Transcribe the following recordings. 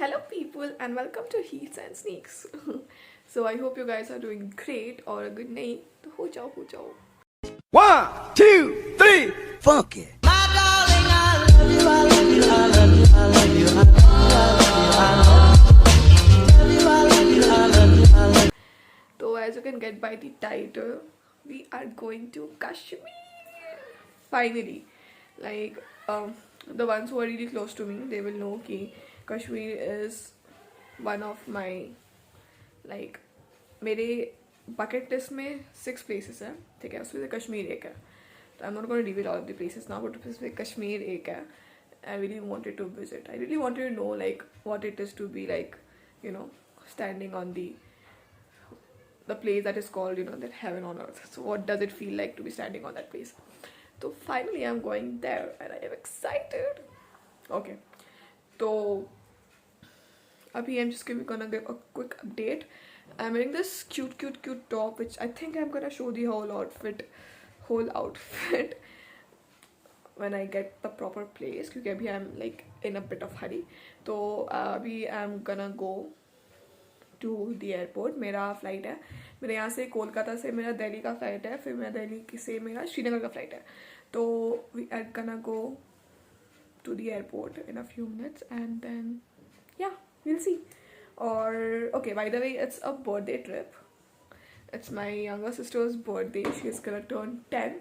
Hello people and welcome to Heels and Sneaks. So I hope you guys are doing great or a good night. तो हो जाओ. 1, 2, 3, funk it. So as you can get by the title, we are going to Kashmir. Finally, like the ones who are really close to me, they will know कि Kashmir is one of my like मेरे bucket list में 6 places है, ठीक है, उसमें से कश्मीर एक है. So I'm not going to reveal all of the places now, but specific Kashmir एक है. I really wanted to visit. I really wanted to know like what it is to be like, you know, standing on the place that is called, you know, that heaven on earth. So what does it feel like to be standing on that place? So finally I'm going there and I am excited. Okay, so abhi I'm just gonna give a quick update. I'm wearing this cute top which I think I'm gonna show the whole outfit when I get the proper place, क्योंकि अभी I'm like in a bit of hurry. तो अभी I'm gonna go to the airport. मेरा flight है, मेरे यहाँ से कोलकाता से मेरा दिल्ली का फ्लाइट है, फिर मेरा दिल्ली से मेरा श्रीनगर का फ्लाइट है. तो we are gonna go to the airport in a few minutes and then yeah, we'll see. Or okay, by the way, it's a birthday trip. It's my younger sister's birthday. She is gonna turn 10.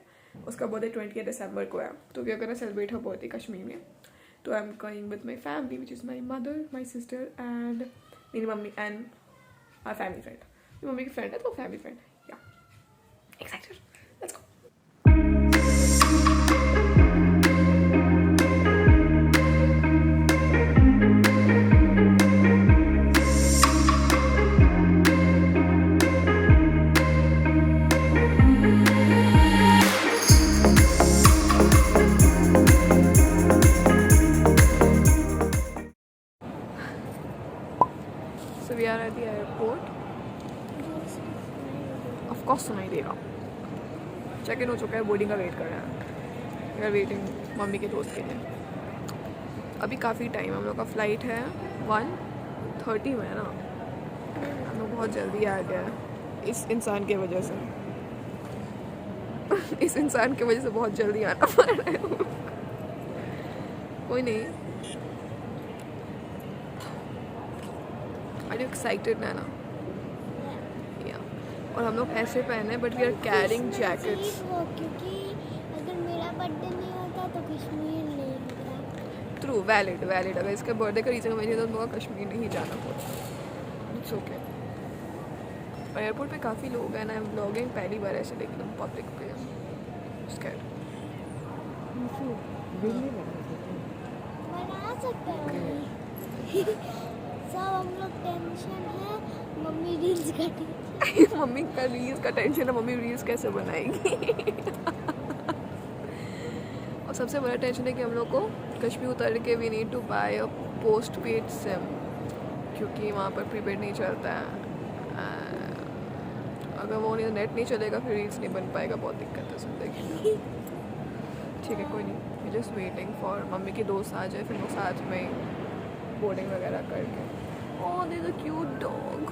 उसका birthday 20 दिसंबर को है, तो we are gonna celebrate her birthday Kashmir में. तो I am going with my family which is my mother, my sister and मेरी mummy and our family friend. मेरी mummy की friend है तो family friend. Yeah excited, let's go. So we are at the airport. Of course सुनाई देगा. Check in हो चुका है, बोर्डिंग का वेट कर रहे हैं. वी आर वेटिंग मम्मी के दोस्त के लिए. अभी काफ़ी टाइम, हम लोग का फ्लाइट है 1:30 में है ना. हम लोग बहुत जल्दी आ गए इस इंसान की वजह से. इस इंसान की वजह से बहुत जल्दी आना पड़ रहा है. कोई नहीं. Are you excited, Nana? Yeah. और हम लोग ऐसे पहने but we are carrying jackets. क्योंकि अगर मेरा बर्थडे नहीं होता तो कश्मीर नहीं होता. True, valid. अगर इसके बर्थडे का रीज़न वही है तो हम लोग कश्मीर नहीं जाना होता. It's okay. और एयरपोर्ट पे काफ़ी लोग हैं ना. आई एम व्लॉगिंग पहली बार ऐसे लेकिन पब्लिक पे स्कैर्ड. बना सकते हैं. सब हम लोग टेंशन है, मम्मी रील्स कटी. मम्मी का रील्स का टेंशन है, मम्मी रील्स कैसे बनाएगी. और सबसे बड़ा टेंशन है कि हम लोग को कश्मीर उतर के we need to buy a post paid sim, क्योंकि वहाँ पर प्रीपेड नहीं चलता है. अगर वो नहीं नेट नहीं चलेगा फिर रील्स नहीं बन पाएगा. बहुत दिक्कत है जिंदगी में. ठीक है, कोई नहीं. We just waiting for mummy के दोस्त आ जाए, फिर वो साथ में बोर्डिंग वगैरह करके. Oh, there's a cute dog.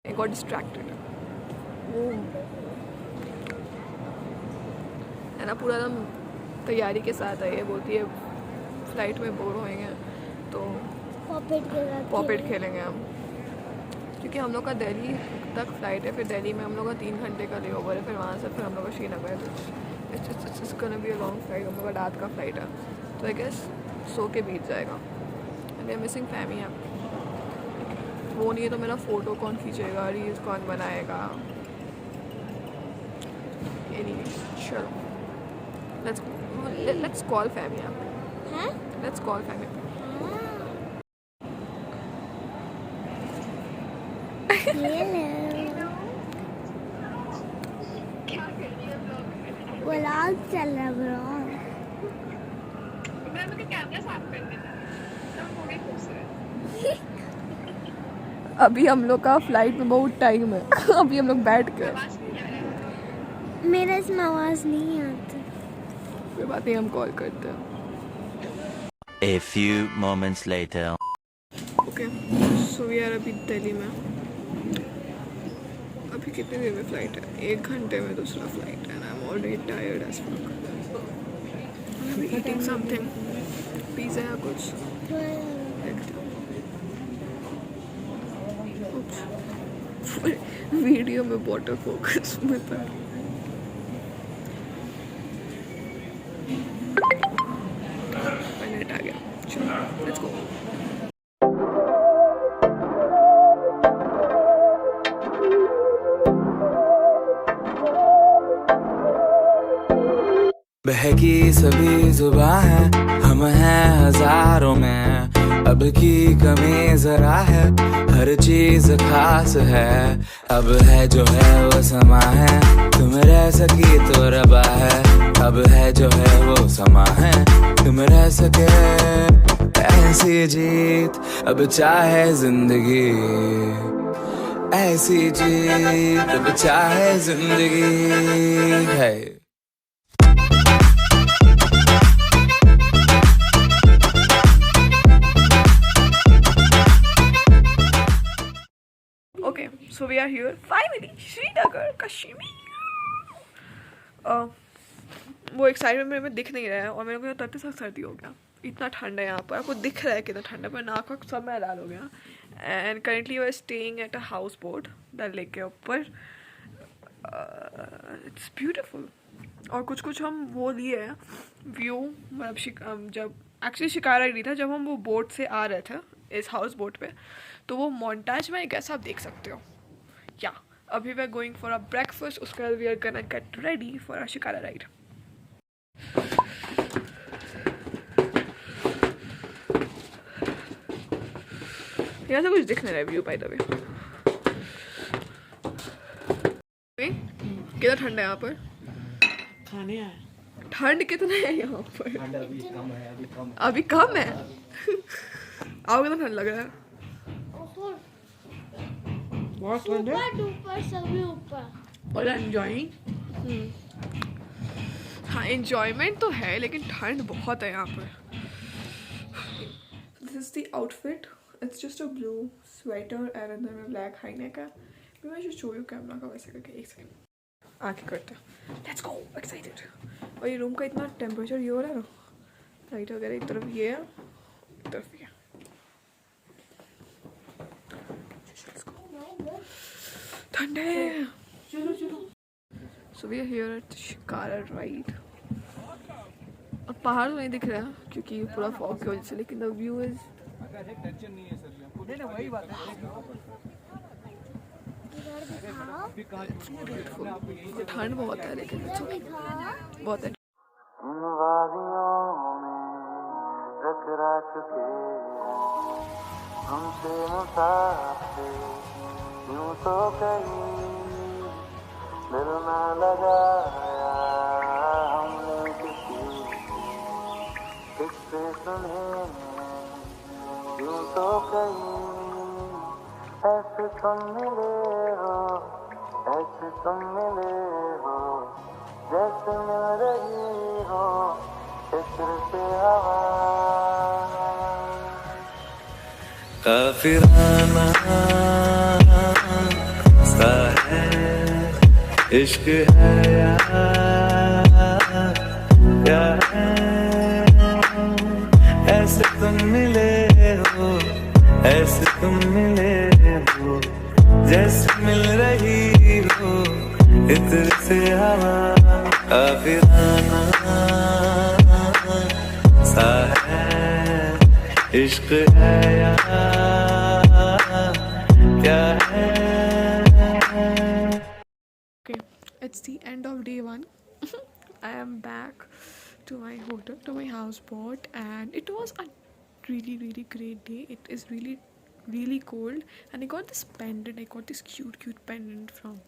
I got distracted. है ना, पूरा एकदम तैयारी के साथ आई है. बोलती है फ्लाइट में बोर होएंगे तो पॉपेट खेलेंगे हम, क्योंकि हम लोग का दिल्ली तक फ्लाइट है. फिर दिल्ली में हम लोग का 3 घंटे का ले ओवर है. फिर वहाँ से फिर हम लोग का श्रीनगर है. तो it's gonna be a long flight. हम लोग का रात का फ्लाइट है, तो आई गेस सो के बीत जाएगा. And we are missing family. वो नहीं है तो मेरा फ़ोटो कौन खींचेगा, रील्स कौन बनाएगा. एनीवेज, चलो लेट्स कॉल फैमिली. हैं? Let's call family. व्लॉग चल रहा ब्रो. अभी हम लोग का फ्लाइट में बहुत टाइम है. अभी हम लोग बैठ कर. मेरा इसमें आवाज़ नहीं आती. कोई बात नहीं, हम कॉल करते हैं. A few moments later. Okay so we are अभी दिल्ली में. अभी कितनी देर में फ्लाइट है? 1 घंटे में दूसरा फ्लाइट है. I am already tired as fuck. I am eating something, pizza या कुछ देखते हैं. वीडियो में वाटर फोकस में था. नेट आ गया. चलो लेट्स गो. बहकी सभी जुबां है, हम हैं हजारों में. अब की कमी जरा है, हर चीज खास है. अब है जो है वो समा है, तुम रह सकी तो रबा है. अब है जो है वो समा है, तुम रह सके. ऐसी जीत अब चाहे जिंदगी, ऐसी जीत अब चाहे जिंदगी है. Okay, so we are here finally, Srinagar Kashmir. वो एक्साइटमेंट मेरे में दिख नहीं रहा है और मेरे को तब तक सर्दी हो गया. इतना ठंड है यहाँ पर. आपको दिख रहा है कितना ठंड है, पर नाक वाक सब में लाल हो गया. And currently we are staying at a house boat Dal lake के ऊपर. It's beautiful. और कुछ कुछ हम वो लिए हैं व्यू. मतलब जब एक्चुअली शिकारा नहीं था, जब हम वो बोट से आ रहे थे इस हाउस बोट पे, तो वो मोन्टाज में कैसा आप देख सकते हो. या अभी we are going for a breakfast. उसके बाद we are gonna get ready for a shikara ride. यहाँ से कुछ दिख नहीं रहा है व्यू बाय द वे. कितना ठंड है यहाँ पर. खाने आए. ठंड कितना है यहाँ पर? अभी कम है. आओ कितना ठंड लग रहा है. बहुत ठंड है. ऊपर सभी ऊपर. और एंजॉयिंग. हाँ एंजॉयमेंट तो है, लेकिन ठंड बहुत है यहाँ पर. This is the outfit. It's just a blue sweater and अंदर में ब्लैक हाई नेक है. मैं जो शो यू कैमरा का वैसे करके. एक सेकंड आके करते हैं. Let's go. एक्साइटेड. और ये रूम का इतना टेम्परेचर ये हो रहा है ना. लाइट वगैरह एक तरफ ये है, एक तरफ ये. ठंड है. चलो चलो. So we are here at shikara ride. और पहाड़ तो नहीं दिख रहा क्योंकि पूरा फॉग की वजह से, लेकिन द व्यू इज ठंड बहुत है, लेकिन बहुत है. इन वादियों में टकरा चुके हमसे मुसाफिर, यूं तो कहीं दिल ना लगाया हमने किसी किससे सुने. यूं तो कहीं ऐसे तुम मिले हो, ऐसे तुम मिले हो, जैसे मिल रही हो इत्र से हवा. काफिराना सा है इश्क है या है. ऐसे तुम मिले हो, ऐसे तुम मिले हो, जैसे मिल रही हो इत्र से हवा. काफिराना सा है इश्क है या क्या है. Okay, it's the end of day 1. I am back to my hotel, to my houseboat, and it was a really great day. It is really cold, and I got this pendant. I got this cute pendant from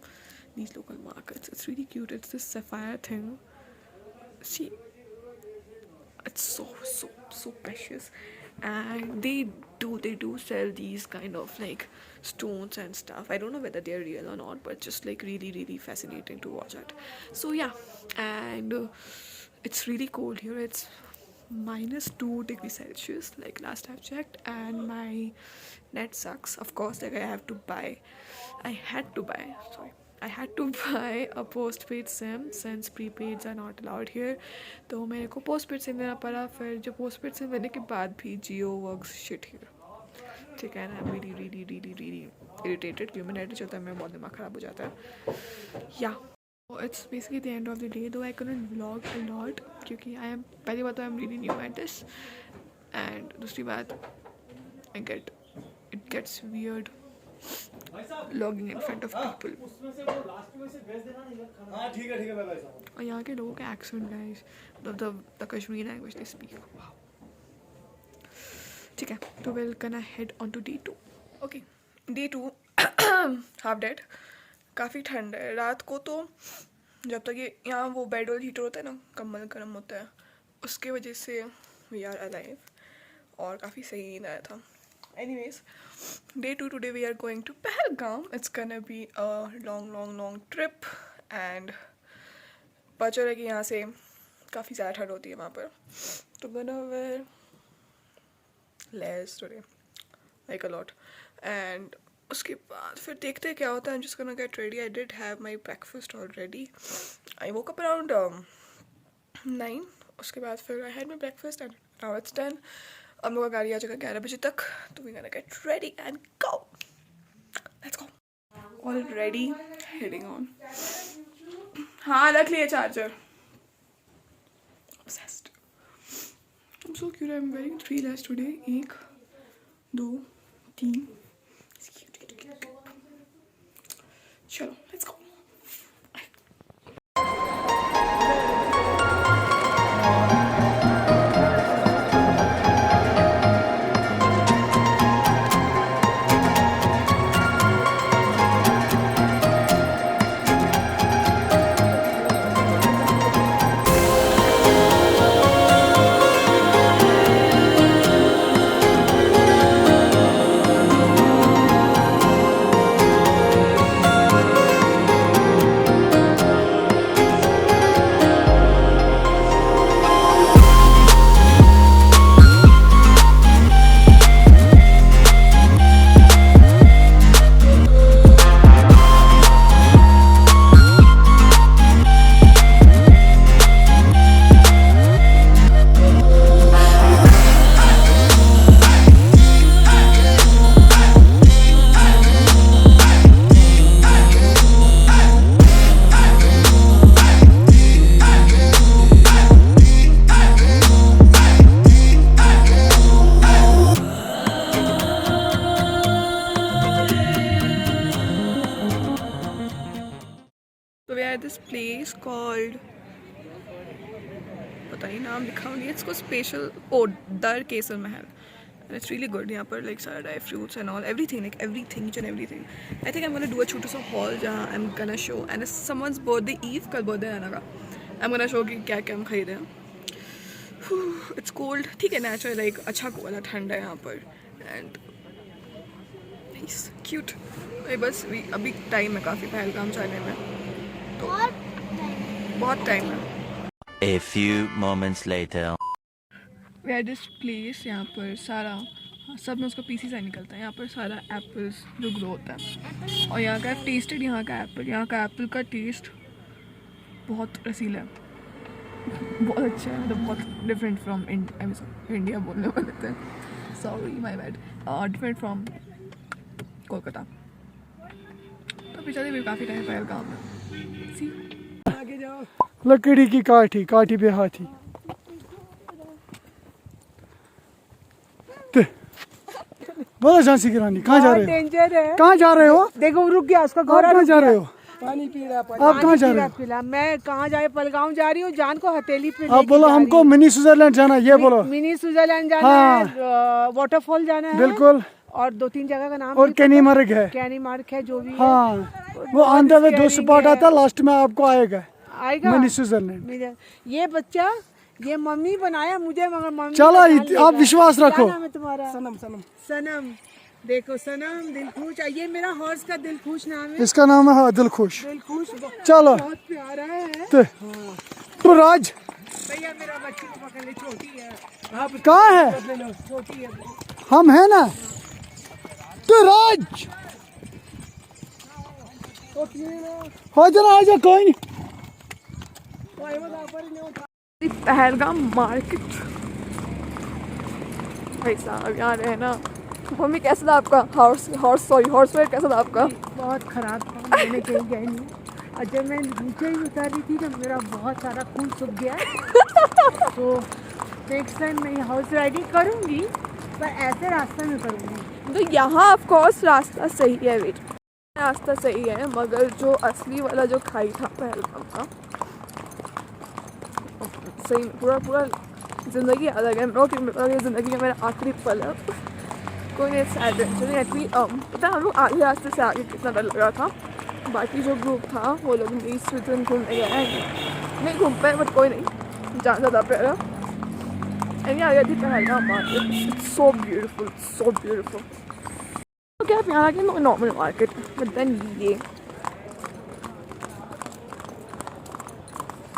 these local markets. It's really cute. It's this sapphire thing. See, it's so precious. And they do sell these kind of like stones and stuff. I don't know whether they're real or not, but just like really fascinating to watch it. So yeah, and it's really cold here. It's -2 degrees Celsius, like last I've checked, and my net sucks. Of course, like I had to buy a postpaid SIM since prepaids are not allowed here. तो मेरे को postpaid SIM लेना पड़ा. फिर जो postpaid SIM लेने के बाद भी Jio works shit here. ठीक है ना, really irritated क्योंकि मेरा नेट चलता है, मेरा बहुत दिमाग ख़राब हो जाता है. Yeah. So it's basically the end of the day, though I couldn't vlog a lot क्योंकि पहली बात तो I'm really new at this, and दूसरी बात it gets weird vlogging in front of people. और यहाँ के लोगों का accent, guys, the Kashmiri language they speak, wow. ठीक है, तो we're gonna head on to day 2. Okay, day 2 half dead. काफ़ी ठंड है रात को, तो जब तक ये यहाँ वो बेड वाला हीटर होता है ना, कम्बल गर्म होता है, उसके वजह से वी आर अलाइव, और काफ़ी सही नींद आया था. Anyways, day 2 today we are going to Pahalgam. It's gonna be a long trip, and पता चला कि यहाँ से काफ़ी ज़्यादा ठंड होती है वहाँ पर, तो gonna wear layers today, like a lot. And उसके बाद फिर देखते हैं क्या होता है. I'm just gonna get ready. I did have my breakfast already. I woke up around 9. उसके बाद फिर I had my breakfast and now it's 10. अब लोग गाड़ी आ जाएगा 11 बजे तक, तो we're gonna get ready and go. Let's go. Already heading on. हाँ, रख लिया charger. Obsessed. I'm so cute. I'm wearing 3 layers today. 1, 2, 3. चलो, let's go. So we are at this place called, पता नहीं नाम लिखा होगी, it's called Special Dar Kesar Mahal, and it's really good. यहाँ पर like सारा dry fruits and all, everything, like everything, each and everything. I think I'm gonna do a छोटा सा haul जहाँ I'm gonna show, and it's someone's birthday eve, कल birthday है ना का, I'm gonna show कि क्या क्या हम खरीदे हैं. It's cold, ठीक है, natural, like अच्छा वाला ठंड है यहाँ पर, and nice, cute. बस अभी टाइम है काफ़ी पहलगाम जाने में, तो बहुत टाइम है. A few moments later. We are this place, यहाँ पर सारा सब में उसका पीसी सा निकलता है. यहाँ पर सारा एप्पल्स जो ग्रो होता है, और यहाँ का टेस्टेड, यहाँ का एप्पल का टेस्ट बहुत रसीला है, बहुत अच्छा है, मतलब बहुत डिफरेंट फ्रॉम इंडिया बोलने वाले थे, sorry my bad, different from Kolkata. तो पिछले भी काफ़ी टाइम पहलगाम में. सी आगे जाओ. लकड़ी की काठी पे हाथी. बोलो झांसी की रानी, कहाँ जा रहे हो? डेंजर है. कहाँ जा रहे हो? देखो रुक गया उसका आप घोड़ा. कहाँ जा रहे हो? पानी पी रहा. आप कहाँ जा रहे हो? मैं कहाँ जा पहलगाम जा रही हूँ. जान को हथेली पे आप बोलो हमको मिनी स्विट्जरलैंड जाना है, ये बोलो. मिनी स्विट्जरलैंड जाना है, वाटरफॉल जाना है बिल्कुल, और 2-3 जगह का नाम, और कैनीमार्ग है. कैनीमार्ग है, जो भी है. हाँ, वो ऑन द वे 2 स्पॉट आता है, लास्ट में आपको आएगा मिनी स्विट्जरलैंड. ये बच्चा, ये मम्मी बनाया मुझे, मगर मम्मी चलो आप विश्वास रखो. तुम्हारा सनम. देखो सनम दिलखुश, ये मेरा हॉर्स का दिलखुश नाम है। इसका नाम है हाँ दिलखुश। दिलखुश चलो बहुत प्यारा है। तो राज भैया मेरा बच्चे को पकड़ ले, छोटी है। कहाँ है? छोटी है। हम है ना। तो राज हो जाना, आ जा, कोई नहीं। पहलगाम मार्केट भाई साहब यहाँ रहे ना। मम्मी कैसा था आपका हॉर्स राइड कैसा था आपका? बहुत खराब था, मैंने कहीं गई नहीं। और जब मैं नीचे ही उतार रही थी तो मेरा बहुत सारा खून सूख गया। तो नेक्स्ट टाइम मैं हॉर्स राइडिंग करूँगी, पर ऐसे रास्ते में करूँगी। तो यहाँ ऑफ कोर्स रास्ता सही है, वेट रास्ता सही है, मगर जो असली वाला जो खाई था पहलगाम का सही पूरा ज़िंदगी अलग है। मेरी ज़िंदगी का मेरा आखिरी पल है। कोई नहीं, एडवेंचर एक्चुअली पता है हम लोग आगे रास्ते से आगे कितना डर लग रहा था। बाकी जो ग्रुप था वो लोग ईस्ट दिन घूमने गए हैं, नहीं घूम पाए बट कोई नहीं, जान ज़्यादा प्यारा। एंड आ गया थी Pahalgam market, it's so beautiful. तो क्या आप यहाँ आ गए नॉर्मल मार्केट, बट देन ये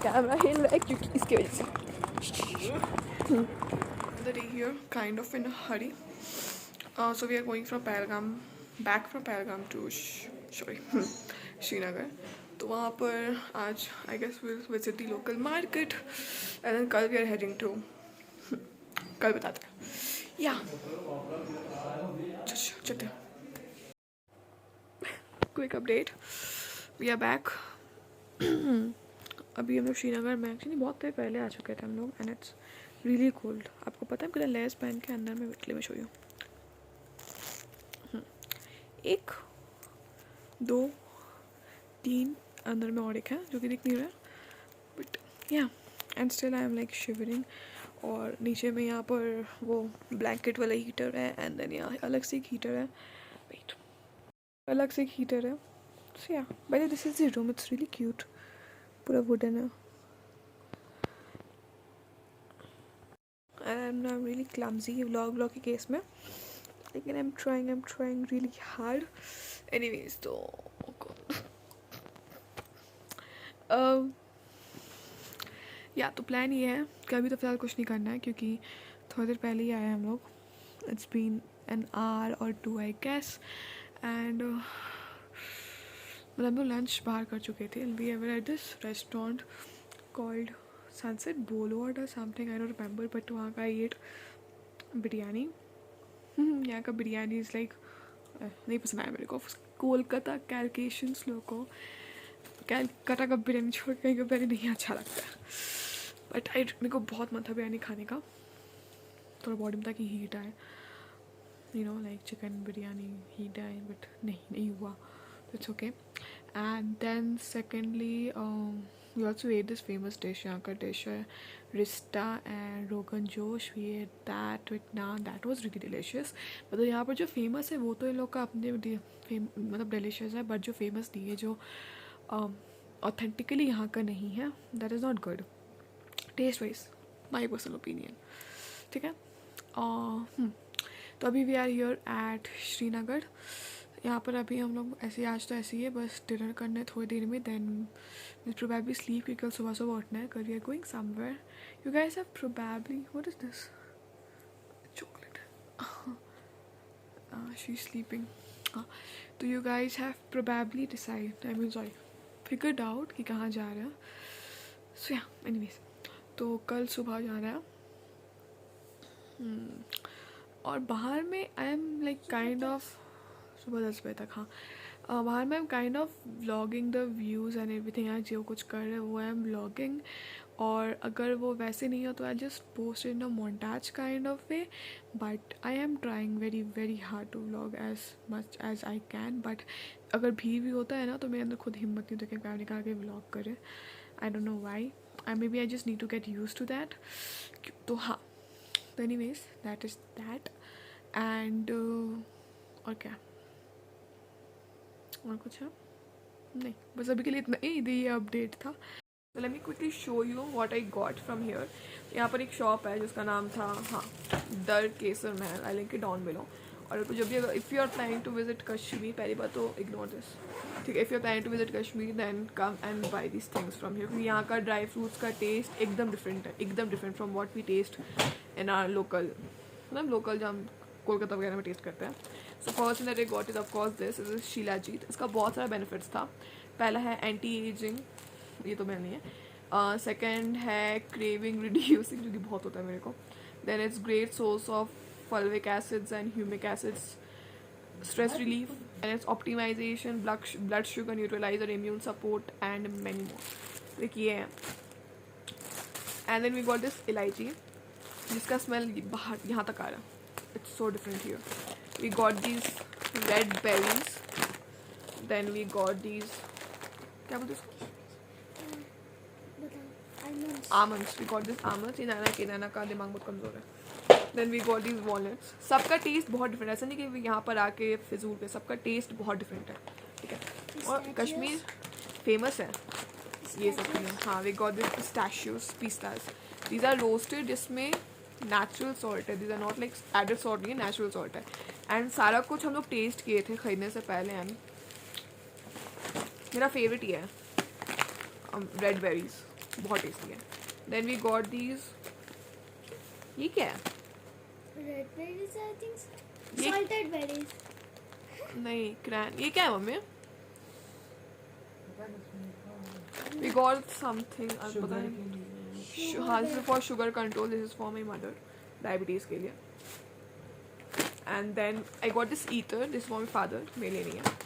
कैमरा हिल रहा है क्योंकि इसकी वजह से। The day here, kind of in a hurry. So we are going from back from Pahalgam to Srinagar. तो वहाँ पर आज I guess we'll visit the local market and then कल we are heading to कल बताते हैं या चलते हैं। Quick update, we are back. अभी हम लोग श्रीनगर में एक्चुअली बहुत देर पहले आ चुके थे हम लोग एंड इट्स रियली कोल्ड। आपको पता है कितना लेस पहन के अंदर में बिटले में शो यू 1 2 3 अंदर में और एक है जो कि दिख नहीं रहा है, बट या and still I am like shivering. और नीचे में यहाँ पर वो ब्लैंकेट वाला हीटर है एंड देन यहाँ अलग से एक हीटर है, वेट अलग से एक हीटर है। So yeah bye this is the room, it's really cute, पूरा वुडन है। I am really clumsy vlog के केस में, लेकिन I am trying really hard. Anyways तो या तो प्लान ये है कि अभी तो फ़िलहाल कुछ नहीं करना है क्योंकि थोड़ी देर पहले ही आए हम लोग, इट्स बीन एन आवर और 2 आई गेस। एंड मतलब हम लोग लंच बाहर कर चुके थे and we ever ate this restaurant called Sunset Boulevard और something, I don't remember, but वहाँ का एट बिरयानी। यहाँ का बिरयानी इज़ लाइक नहीं पसंद आया मेरे को। कोलकाता कैलकेशंस लोगों को कैलकाटा का बिरयानी छोड़ कहीं का बिरयानी नहीं अच्छा लगता है, बट मेरे को बहुत मन था बिरयानी खाने का, थोड़ा बॉडी में था कि हीट आए, you know like chicken biryani heat आए, बट नहीं हुआ, तो it's okay. And then secondly we also ate this famous dish, यहाँ का dish है Rizta and rogan josh. we ate that with naan, that was really delicious। मतलब यहाँ पर जो फेमस है वो तो इन लोग का अपने मतलब डिलीशियस है, बट जो फेमस नहीं है, जो ऑथेंटिकली यहाँ का नहीं है, that is not good taste wise, my personal opinion, ठीक है। तो अभी we are here at Srinagar. यहाँ पर अभी हम लोग ऐसे आज तो ऐसे ही है, बस डिनर करने थोड़ी देर में, देन विल प्रोबेबली स्लीप क्योंकि कल सुबह उठना है, कल we are going somewhere. You guys have probably what is this chocolate, she is sleeping. तो you guys have probably figured out कि कहाँ जा रहे हैं। सो या एनीवेज, तो कल सुबह जा रहा है और बाहर में I am like kind of सुबह 10 बजे तक, हाँ बाहर में I am kind of vlogging the views and everything. यहाँ जो कुछ कर रहे हैं वो आई एम व्लॉगिंग, और अगर वो वैसे नहीं हो तो I just post in a montage kind of way, but I am trying very hard to vlog as much as I can. But अगर भी होता है ना तो मेरे अंदर खुद हिम्मत नहीं होती कि कैमरे निकाल के व्लॉग करे, I don't know why, maybe I just need to get used to that. तो हाँ, तो anyways that is that. And और क्या, और कुछ है नहीं, बस अभी के लिए इतना ही, ये अपडेट था। तो let me quickly show you what I got from here. यहाँ पर एक शॉप है जिसका नाम था the Kesar Mahal, I link it down below. और जब भी अगर if you are planning to visit Kashmir, पहली बात तो इग्नोर दिस, ठीक है। If you are planning to visit Kashmir then come and buy this things from here, क्योंकि यहाँ का ड्राई फ्रूट्स का टेस्ट एकदम डिफरेंट है, एकदम different from what we taste in our local, मतलब लोकल जो हम कोलकाता वगैरह में टेस्ट करते हैं। So first that I got is of course this is shilajit. इसका बहुत सारा बेनिफिट्स था। पहला है एंटी एजिंग, ये तो मैंने है। सेकेंड है क्रेविंग रिड्यूसिंग, जो कि बहुत होता है मेरे को। Then it's great source of fulvic acids and humic acids, stress relief, and its optimization, blood sugar neutralizer, immune support, and many more. देखिए है। And then we got this इलायची, जिसका स्मेल बाहर यहाँ तक आ रहा है। It's so different here. We got these red berries. Then we got these, क्या बोलते हैं इसको? Almonds. We got this almonds. ये नाना का दिमाग बहुत कमज़ोर है। Then we got these walnuts. सबका टेस्ट बहुत डिफरेंट है, ऐसा नहीं कि यहाँ पर आके फिजूल पे, सबका टेस्ट बहुत डिफरेंट है, ठीक है। और कश्मीर फेमस है ये सब चीज़ें। हाँ, we got this pistachios, pistas. These are roasted, जिसमें नेचुरल सॉल्ट है। These are not like added salt नहीं है, नेचुरल सॉल्ट है। एंड सारा कुछ हम लोग टेस्ट किए थे खरीदने से पहले। एंड मेरा फेवरेट ये है रेड बेरीज, बहुत टेस्टी है। देन वी गॉट दीज, ये क्या है? रेड बेरीज आई थिंक, ये- सॉल्टेड बेरीज। नहीं क्रैन, ये क्या है मम्मी? वी गॉट समथिंग, पता नहीं। हाँ, this is for sugar control, this is for my mother, diabetes के लिए। And then I got this eater, this for my father, मेरे लिए नहीं है।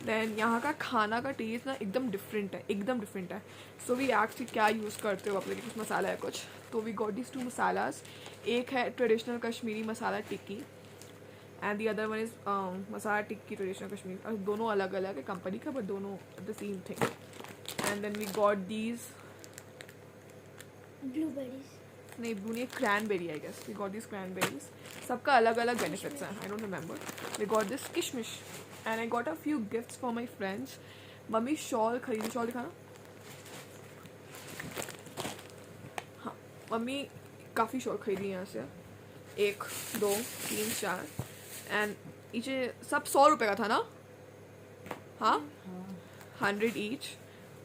देन यहाँ का खाना का टेस्ट ना एकदम डिफरेंट है, एकदम डिफरेंट है। सो वी एक्चुअली क्या यूज़ करते हो अपने लिए, कुछ मसाला है कुछ, तो वी गॉट दिस 2 मसालास। एक है traditional Kashmiri masala tikki and the other one is masala tikki traditional Kashmiri. और दोनों अलग अलग है कंपनी का, बट दोनों the same thing. And then we got these blueberries, नहीं ब्लू नहीं, cranberry I guess. We got this cranberries, सबका अलग अलग बेनिफिट्स हैं, I don't remember. We got this kishmish and I got a few gifts for my friends. Mummy shawl खरीदी, shawl दिखाना। हाँ, mummy काफ़ी शॉल खरीदी यहाँ से, 1 2 3 4 एंड नीचे सब 100 रुपये का था ना? हाँ, 100 ईच,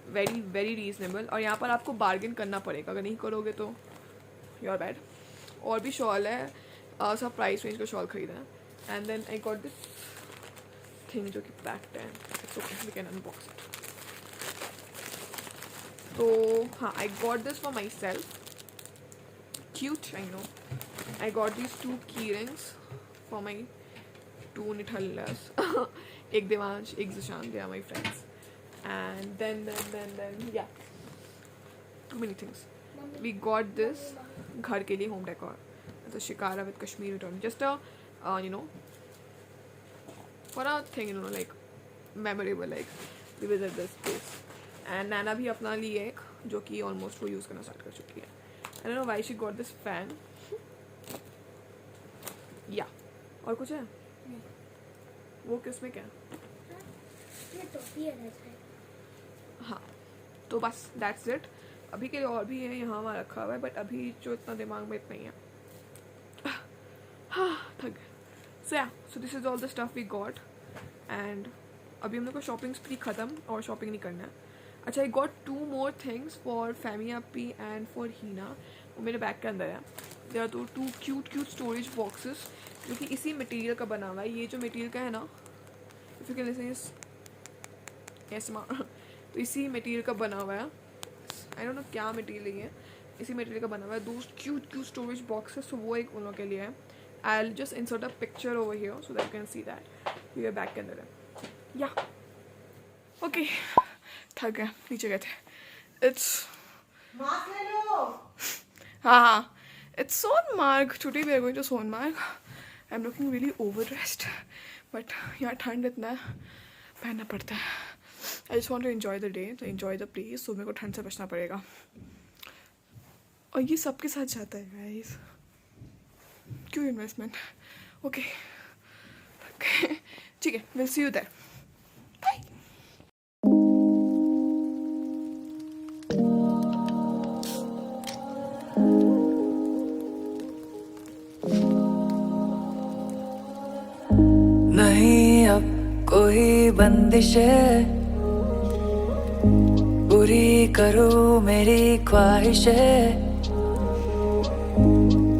वेरी वेरी रीजनेबल। और यहाँ पर आपको बार्गेन करना पड़ेगा, अगर नहीं करोगे तो योर बैड। और भी शॉल है, सब प्राइस रेंज का शॉल खरीदा है। And then I got this thing जो कि पैक्ड है, it's okay, we can unbox it. तो हाँ, I got this for myself, cute, I know. I got these 2 key rings for my 2 nithallas. एक देवांश, एक Zeeshan, they are my friends. And then yeah, too many things. We got this घर के लिए home decor. It's a shikara with Kashmiri tone. Just a you know, for a thing, you know, like memorable, like we visit this place. And Nana भी अपना लिए एक, जो कि almost वो use करना start कर चुकी है। I don't know why she got this fan. Yeah. और कुछ है? वो किसमें क्या? ये टॉफी है राजा। हाँ, तो बस that's it. अभी के लिए और भी है यहाँ वहाँ रखा हुआ है, बट अभी जो इतना दिमाग में इतना ही है। हाँ, थक गए। So yeah, so this is all the stuff we got. And अभी हम लोग का शॉपिंग स्प्री ख़त्म, और शॉपिंग नहीं करना है। अच्छा, I got 2 more things for फैमी अपी एंड फॉर हीना, वो मेरे बैग के अंदर है। They are 2 cute storage boxes, जो कि इसी मटेरियल का बना हुआ है। ये जो मटेरियल का है ना, इफ यू कैन लिसन इस तो इसी मटेरियल का बना हुआ है। आई डोंट नो क्या मटेरियल है, इसी मटेरियल का बना हुआ है। 2 क्यूट स्टोरेज बॉक्सेस, तो वो एक उन लोगों के लिए है। I will just insert a picture over here so that you can see that. ये बैग के अंदर है। या ओके, थक गए, नीचे गए थे। इट्स हाँ, it's Sonmarg. Today we are going to Sonmarg. I'm looking really overdressed, but यहाँ ठंड इतना है, पहनना पड़ता है। I just want to enjoy the day, to enjoy the place, so मेरे को ठंड से बचना पड़ेगा। और ये सबके साथ जाता है guys, क्यों इन्वेस्टमेंट? ओके, ठीक है, we'll see you there. Bye. कोई बंदिशें पूरी करूं मेरी ख्वाहिशें,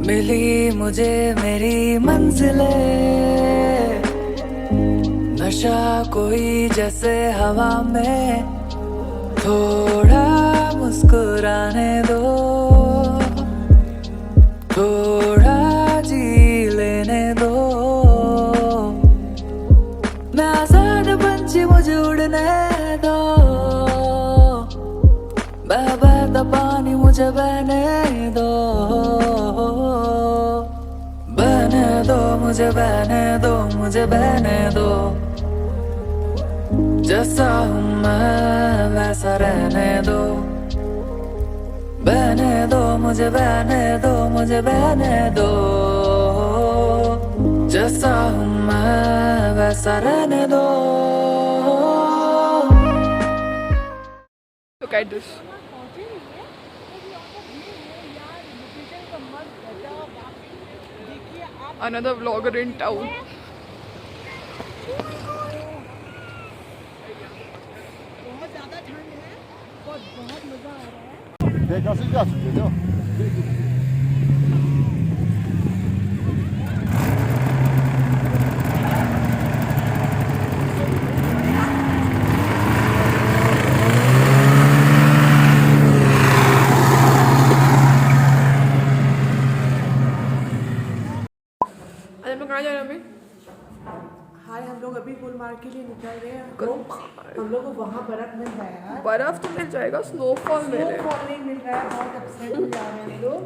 मिली मुझे मेरी मंजिलें, नशा कोई जैसे हवा में, थोड़ा मुस्कुराने दो, थोड़ा जी लेने दो, मैं आजाद पंछी मुझे उड़ने दो, बहता पानी मुझे बहने दो, बहने दो मुझे, बहने दो मुझे, बहने दो, जैसा हूँ मैं वैसा रहने दो, बहने दो मुझे, बहने दो मुझे, बहने दो, जैसा हूँ मैं वैसा रहने दो। Look at this. Another vlogger in town. बहुत ज़्यादा ठंड है और बहुत मज़ा आ रहा है। आज हम लोग कहाँ जा रहे हैं अभी? हाय, हम लोग अभी गुलमार्ग के लिए निकल रहे हैं। हम लोग को वहाँ बर्फ मिल रहा है यार। बर्फ तो मिल जाएगा, स्नोफॉल मिले। स्नोफॉल नहीं मिल रहा है, बहुत अपसेट हो जा रहे हैं हम लोग।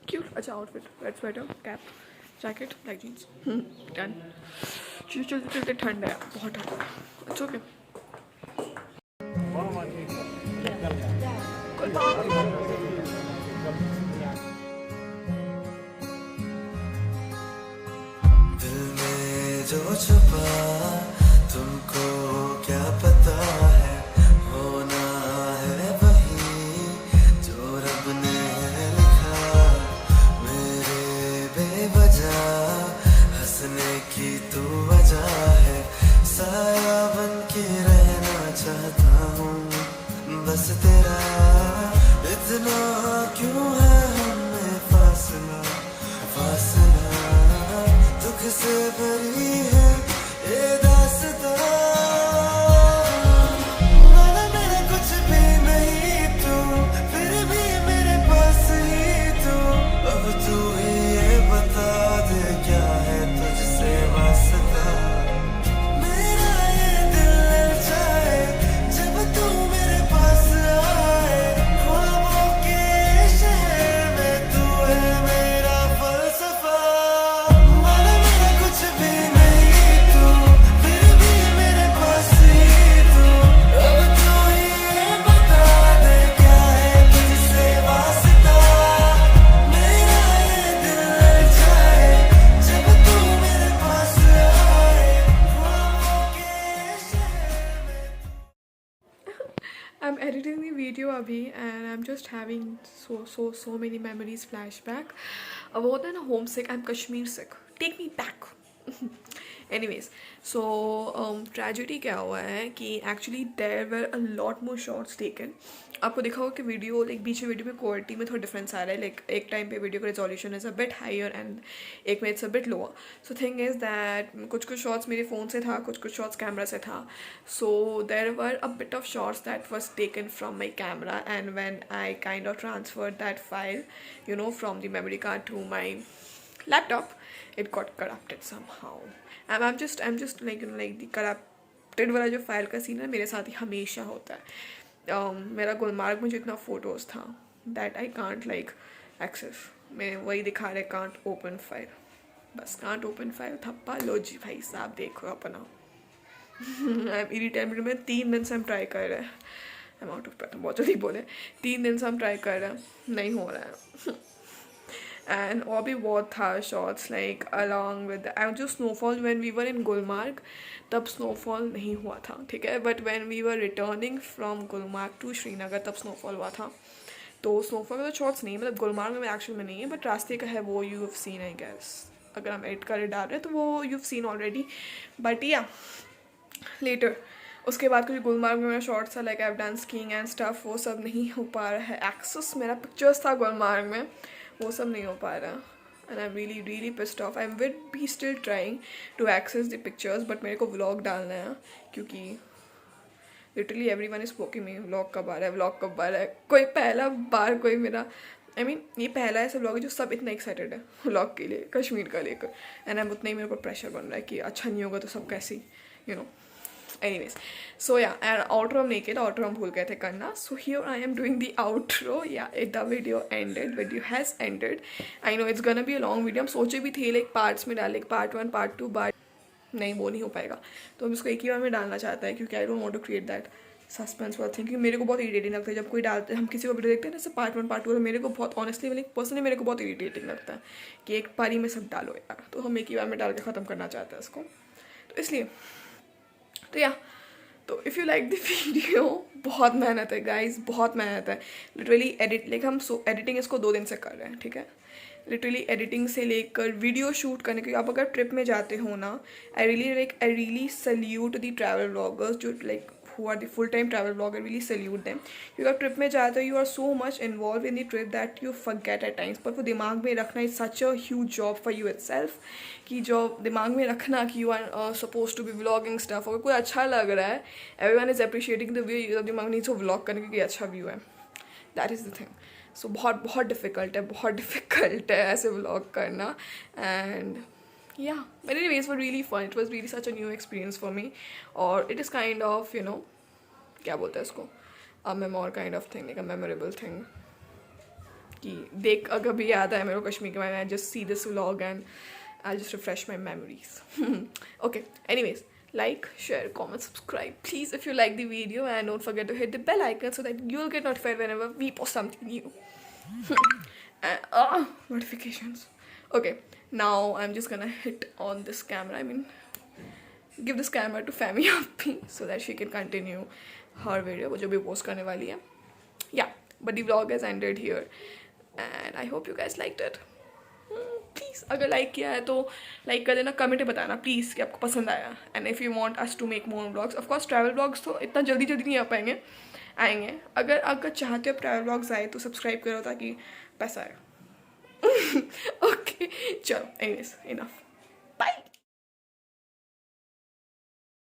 क्यूट, अच्छा outfit, red sweater, cap, jacket, black jeans, done. चलते चलते ठंड है, बहुत ठंड है। अच्छा ओके। दिल में जो छुपा तुमको क्या पता है, होना है वही जो रब ने लिखा, मेरे बेवजह हंसने की तू वजह है, साया बन के रहना चाहता हूँ बस तेरा, इतना क्यों है हमें फासला, फासला दुख से भरी है ये दास्तां, माना मेरा कुछ भी नहीं तू, फिर भी मेरे पास ही तू, अब तू ही ये बता दे क्या है तुझसे वास्ता, मेरा ये दिल ललचाए जब तू मेरे पास आए, ख्वाबों के शहर में तू है मेरा फलसफा, माना मेरा कुछ भी नहीं तू, फिर भी मेरे पास ही तू, अब तू ही ये बता दे क्या है तुझसे वास्ता, मेरा ये दिल ललचाए जब तू मेरे पास आए, ख्वाबों के शहर में। I'm editing the video abhi and I'm just having so many memories flashback. More than homesick, I'm Kashmir sick. Take me back. Anyways, so tragedy क्या हुआ है कि actually there were a lot more shots taken. आपको देखा होगा कि video like बीच में video में क्वालिटी में थोड़ा डिफरेंस आ रहा है, लाइक एक टाइम पे वीडियो का resolution is a bit higher and एक में it's a bit lower. So thing is that कुछ शॉट्स मेरे फ़ोन से था, कुछ शॉट्स कैमरा से था. So there were a bit of shots that was taken from my camera and when I kind of transferred that file you know from the memory card to my laptop, it got corrupted somehow. And I'm just like like the corrupted वाला जो file का scene है मेरे साथ ही हमेशा होता है. मेरा गुलमार्ग में जितना फ़ोटोज़ था that I can't like access, मैं वही दिखा रहे कांट ओपन फाइल, बस कांट ओपन फाइल थप्पा लो जी भाई साहब देखो अपना. आई एम इरिटेटेड में 3 दिन से हम ट्राई कर रहे हैं, I am out of breath, बहुत जल्दी बोले 3 दिन से हम ट्राई कर रहे हैं, नहीं हो रहा है. एंड और भी बहुत था शॉट्स लाइक अलॉन्ग विद जो snowfall when we were in Gulmarg तब स्नोफॉल नहीं हुआ था, ठीक है, but when we were returning from Gulmarg to Srinagar तब स्नोफॉल हुआ था. तो स्नोफॉल में तो शॉर्ट्स नहीं, मतलब गुलमार्ग में एक्चुअल में नहीं है, बट रास्ते का है वो you have seen I guess. अगर हम एडिट कर डाल रहे हैं तो वो you have seen already, but yeah later. उसके बाद कुछ गुलमार्ग में मेरा शॉर्ट्स था, like I have done skiing and stuff, वो सब नहीं हो पा रहा है। एक्सेस मेरा पिक्चर्स था गुलमार्ग में, वो सब नहीं हो पा रहा, and I am really pissed off. I am will be still trying to access the pictures, but मेरे को व्लॉग डालना है, क्योंकि literally everyone is poking me vlog कब आ रहा है, व्लॉग कब आ रहा है। कोई पहला बार कोई मेरा ये पहला ऐसा व्लॉग है जो सब इतना एक्साइटेड है व्लॉग के लिए, कश्मीर का लेकर, एंड अब उतना ही मेरे ऊपर प्रेशर बन रहा है कि अच्छा नहीं होगा तो सब कैसे you know. Anyways, so yeah, and outro हम नहीं किया था, outro हम भूल गए थे करना. So here I am doing the outro. Yeah, the video ended. Video has ended. I know it's gonna be a long video. हम सोचे भी थे like parts में डाले, part 1, part 2, but नहीं वो नहीं हो पाएगा, तो हम इसको एक ही बार में डालना चाहते हैं, क्योंकि I don't want to create that suspense वाला थिंग। क्योंकि मेरे को बहुत इरिटेटिंग लगता है जब कोई डालते हैं, हम किसी को वीडियो देखते हैं ना, जैसे पार्ट 1 पार्ट 2, तो मेरे को बहुत ऑनेस्टली मतलब पर्सनली मेरे को बहुत इरिटेटिंग लगता है कि एक पारी में सब डालो यार, तो हम एक ही बार में डाल के ख़त्म करना चाहते हैं इसको, तो इसलिए तो या तो if you like the video, बहुत मेहनत है गाइज, बहुत मेहनत है लिटरली एडिट, हम एडिटिंग इसको 2 दिन से कर रहे हैं, ठीक है। लिटरली एडिटिंग से लेकर वीडियो शूट करने के, आप अगर ट्रिप में जाते हो ना, I really salute the travel vloggers जो like who are the full-time travel blogger, really salute them. You अगर ट्रिप में जाते हो, you are so much involved in the trip that you forget at times, पर वो दिमाग में रखना is such a huge job for you itself, कि जो दिमाग में रखना कि you are supposed to be vlogging stuff, अगर कोई अच्छा लग रहा है, everyone is appreciating the view, तो दिमाग नहीं तो vlog करने की अच्छा व्यू है, that is the thing. So बहुत डिफ़िकल्ट है ऐसे vlog करना, and yeah, but anyways, it was really fun. It was really such a new experience for me, or it is kind of, you know, क्या बोलते हैं इसको, a memoir kind of thing, like a memorable thing, कि देख अगर भी याद है मेरे को कश्मीर के बारे में, I just see this vlog and I'll just refresh my memories. Okay, anyways, like, share, comment, subscribe please if you like the video, and don't forget to hit the bell icon so that you'll get notified whenever we post something new. And notifications. Okay, now I'm just gonna hit on this camera, I mean give this camera to Fami Appi so that she can continue her video वो जो भी post करने वाली है. Yeah, but the vlog has ended here and I hope you guys liked it. Please अगर like किया है तो like कर देना, कमेंट में बताना प्लीज़ कि आपको पसंद आया, and if you want us to make more vlogs, of course travel vlogs तो इतना जल्दी नहीं आ पाएंगे, आएंगे, अगर चाहते हो ट्रैवल व्लॉग्स आए तो सब्सक्राइब करो ताकि पैसा आए. Okay, चलो, anyways, enough.